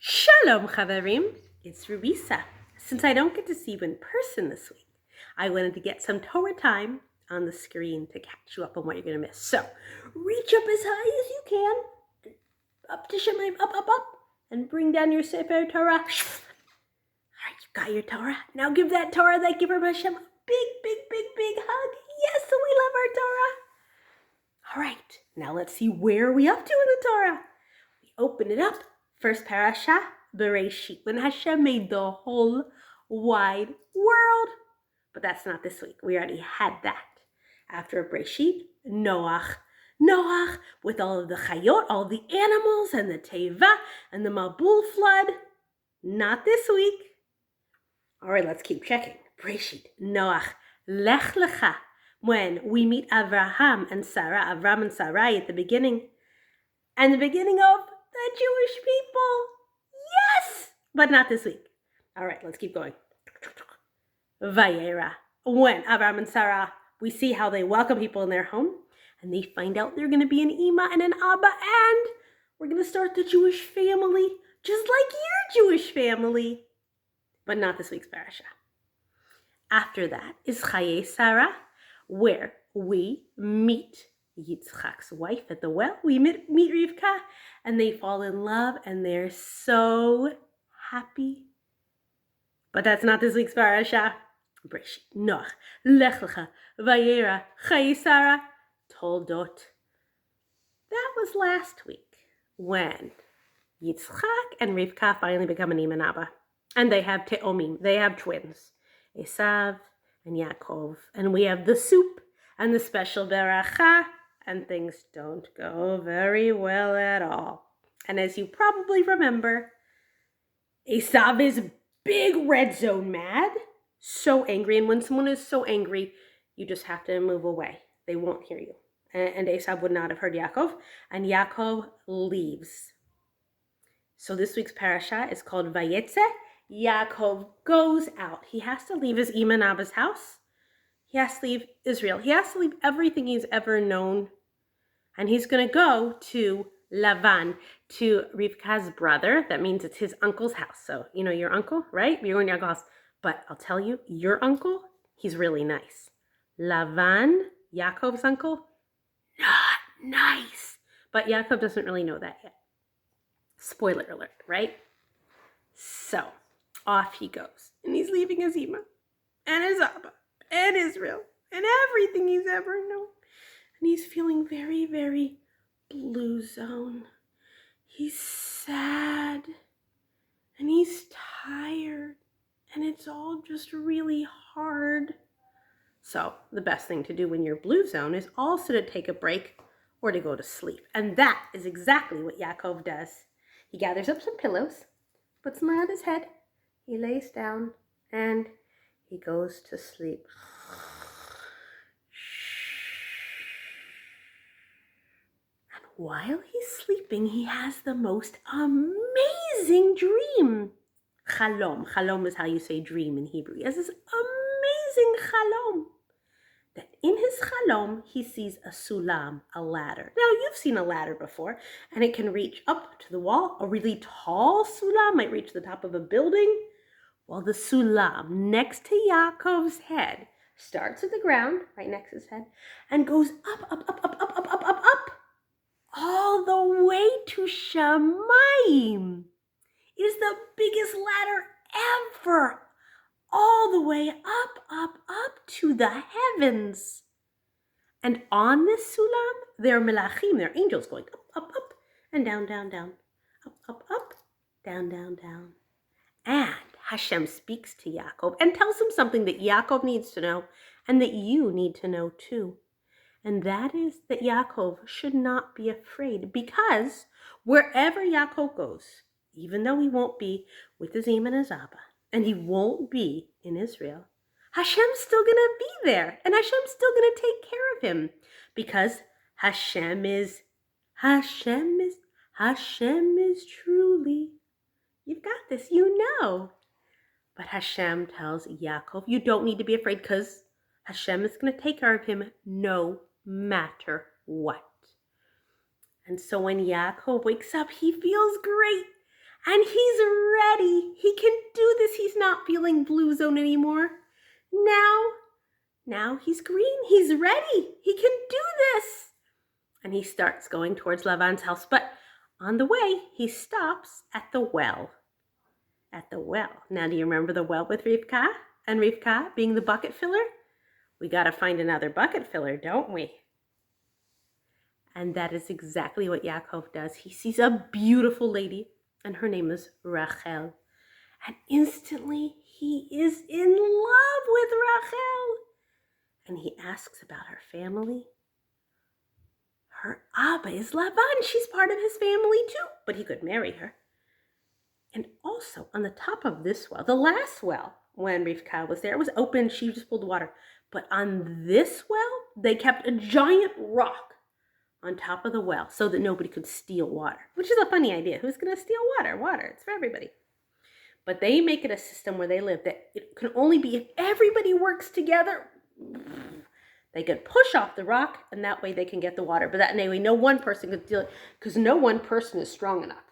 Shalom, Chaverim. It's Rubisa. Since I don't get to see you in person this week, I wanted to get some Torah time on the screen to catch you up on what you're going to miss. So, reach up as high as you can, up to Shemaim, up, and bring down your Sefer Torah. All right, you got your Torah. Now give that Torah, that Giver Hashem, a big hug. Yes, we love our Torah. All right, now let's see where are we up to in the Torah. We open it up. First parasha, Bereshit, when Hashem made the whole wide world. But that's not this week. We already had that. After Bereshit, Noach, with all of the chayot, all the animals, and the teva, and the Mabul flood. Not this week. All right, let's keep checking. Bereshit, Noach, Lech Lecha, when we meet Avraham and Sarai at the beginning. And the beginning of the Jewish people. Yes! But not this week. All right, let's keep going. Vayera. When Abraham and Sarah, we see how they welcome people in their home, and they find out they're going to be an Ima and an Abba, and we're going to start the Jewish family, just like your Jewish family. But not this week's parasha. After that is Chaye Sarah, where we meet Yitzchak's wife at the well. We meet Rivka, and they fall in love, and they're so happy. But that's not this week's parasha. Bereshit, Noach, Lech Lecha, Vayera, Chaye Sarah, Toldot. That was last week when Yitzchak and Rivka finally become an Im and Abba. And they have Te'omim, they have twins, Esav and Yaakov. And we have the soup and the special beracha, and things don't go very well at all. And as you probably remember, Esav is big red zone mad, so angry. And when someone is so angry, you just have to move away. They won't hear you. And Esav would not have heard Yaakov, and Yaakov leaves. So this week's parasha is called Vayetzei. Yaakov goes out. He has to leave his Ima and Abba's house. He has to leave Israel. He has to leave everything he's ever known. And he's going to go to Lavan, to Rivka's brother. That means it's his uncle's house. So, you know your uncle, right? You're going to your uncle's house. But I'll tell you, your uncle, he's really nice. Lavan, Yaakov's uncle, not nice. But Yaakov doesn't really know that yet. Spoiler alert, right? So, off he goes. And he's leaving his Ima and his Abba and Israel and everything he's ever known. And he's feeling very, very blue zone. He's sad. And he's tired. And it's all just really hard. So, the best thing to do when you're blue zone is also to take a break or to go to sleep. And that is exactly what Yaakov does. He gathers up some pillows, puts them on his head, he lays down, and he goes to sleep. And while he's sleeping, he has the most amazing dream. Chalom. Chalom is how you say dream in Hebrew. He has this amazing chalom. That in his chalom, he sees a sulam, a ladder. Now, you've seen a ladder before, and it can reach up to the wall. A really tall sulam might reach the top of a building. Well, the sulam next to Yaakov's head starts at the ground, right next to his head, and goes up, all the way to Shemaim. It is the biggest ladder ever. All the way up to the heavens. And on this sulam, there are melachim, there are angels going up, and down, up, down. And Hashem speaks to Yaakov and tells him something that Yaakov needs to know and that you need to know too. And that is that Yaakov should not be afraid, because wherever Yaakov goes, even though he won't be with his Im and his Abba, and he won't be in Israel, Hashem's still going to be there, and Hashem's still going to take care of him, because Hashem is truly, you've got this, you know. But Hashem tells Yaakov, you don't need to be afraid, because Hashem is going to take care of him no matter what. And so when Yaakov wakes up, he feels great. And he's ready. He can do this. He's not feeling blue zone anymore. Now he's green. He's ready. He can do this. And he starts going towards Lavan's house. But on the way, he stops at the well. At the well. Now, do you remember the well with Rivka? And Rivka being the bucket filler? We got to find another bucket filler, don't we? And that is exactly what Yaakov does. He sees a beautiful lady, and her name is Rachel. And instantly, he is in love with Rachel. And he asks about her family. Her Abba is Lavan. She's part of his family too, but he could marry her. And also, on the top of this well, the last well, when Rivka was there, it was open. She just pulled water. But on this well, they kept a giant rock on top of the well so that nobody could steal water, which is a funny idea. Who's going to steal water? Water, it's for everybody. But they make it a system where they live that it can only be if everybody works together. They could push off the rock, and that way they can get the water. But that way, no one person could steal it because no one person is strong enough.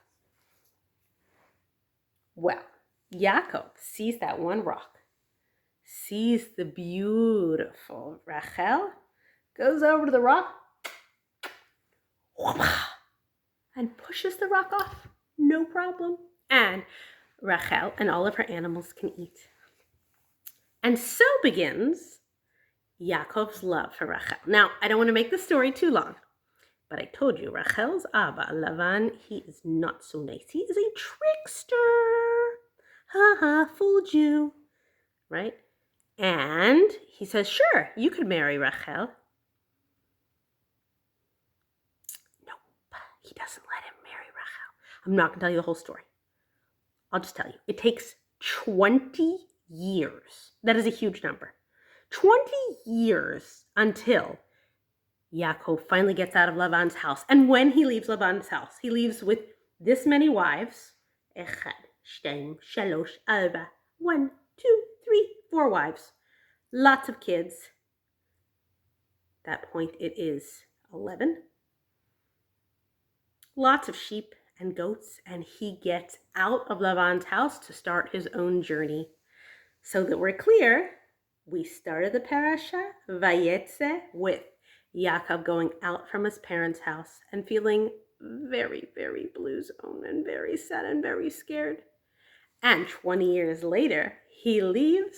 Well, Yaakov sees that one rock, sees the beautiful Rachel, goes over to the rock, and pushes the rock off. No problem. And Rachel and all of her animals can eat. And so begins Yaakov's love for Rachel. Now, I don't want to make the story too long, but I told you, Rachel's Abba, Lavan, he is not so nice. He is a trickster. Ha ha, fooled you. Right? And he says, sure, you could marry Rachel. Nope, he doesn't let him marry Rachel. I'm not going to tell you the whole story. I'll just tell you. It takes 20 years. That is a huge number. 20 years until Yaakov finally gets out of Lavan's house. And when he leaves Lavan's house, he leaves with this many wives. Echad, shtaim, shalosh, arba. 1, 2, 3, 4 wives. Lots of kids. At that point, it is 11. Lots of sheep and goats. And he gets out of Lavan's house to start his own journey. So that we're clear, we started the parasha, Vayetzei, with Yaakov going out from his parents' house and feeling very, very blue zone and very sad and very scared. And 20 years later, he leaves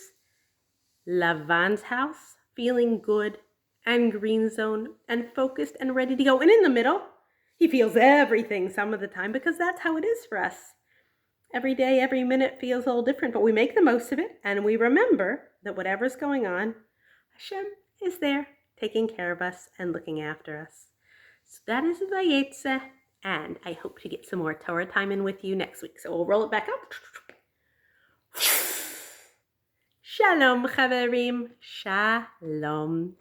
Lavan's house feeling good and green zone and focused and ready to go. And in the middle, he feels everything some of the time because that's how it is for us. Every day, every minute feels a little different, but we make the most of it and we remember that whatever's going on, Hashem is there taking care of us and looking after us. So that is Vayetzei, and I hope to get some more Torah time in with you next week. So we'll roll it back up. Shalom, chaverim. Shalom.